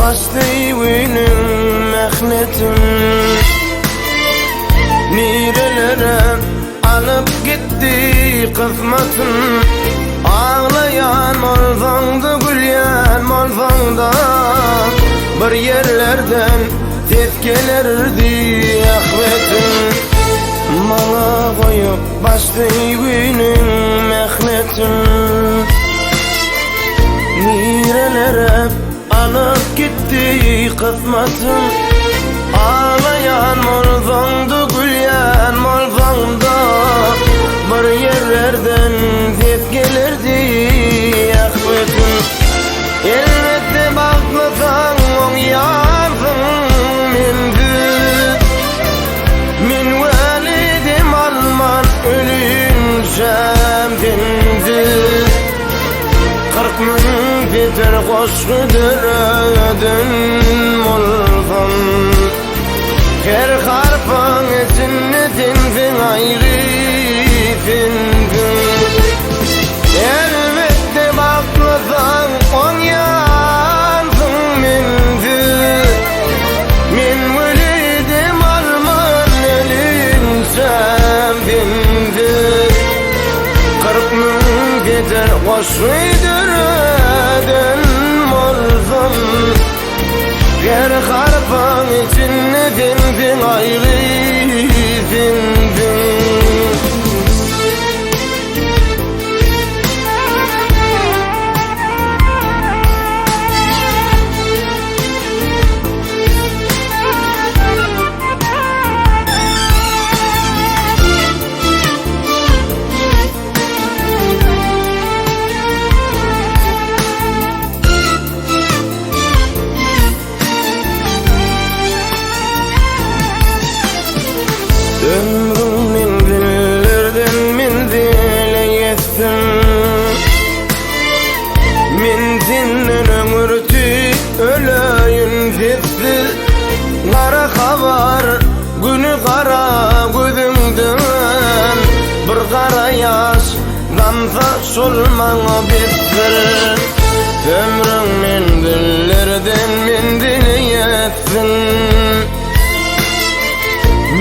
başlayıvenin mehnetim. Nirelere alıp gitti kısmetim. Ağlayan olsangdı gülyen olsangda bir yerlerden ses gelirdi ahmetim. Bana koyup başlayıvenin mehnetim. Nirelere alıp gitti kısmetim. Ağlayan olsangdı gülyen olsangda bir yerlerden ses gelirdi ahmetim. Elbette bakmasan on yansın mindi. Min validim alman ölüncem dindi. 40 ming biter koşkudur ödün olsam. Her harfan içinde dinsin ayrı dinsin. Elbette bakmasan on yansın mindi. Min velidim alman elinsem dindi. 40 ming biter koşkudur ödün olsam. Her harfan içinde dinsin ayrı dinsin. Ömrümün günlerden min dileyetsin. Min dinlen ömürtü öleyim sessiz. Kara havar günü kara gözümden. Bir kara yaş damsa solmana bittir. Ömrümün günlerden min dileyetsin.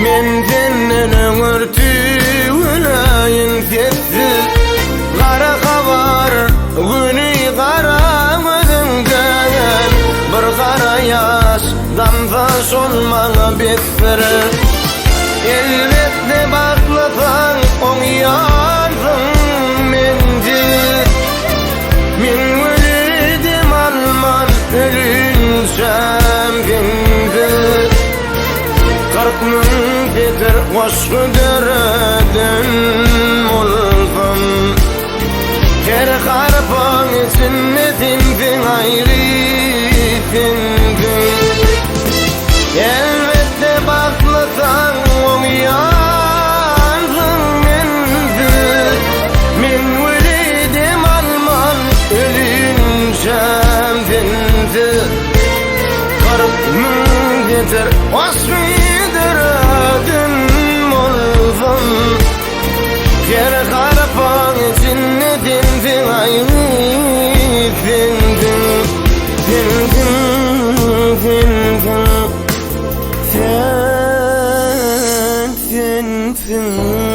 Min dinlen ömürtü öleyim sessiz. Kara havar günü kara gözümden. Bir kara yaş damsa solmana bittirir. Elbette baklasan on yansın mindi. Min velidim alman ölünsem dindi. 40 ming biter koşkudur ödün olsam. Her harfan içinde dinsin ayrı dinsin. Elbette baklasan on yansın mindi. Min velidim alman ölüncem dindi. 40 ming biter koşkudur ödün olsam. Her harfan içinde dinsin ayrı dinsin. Dinsin dinsin. Sen dinsin.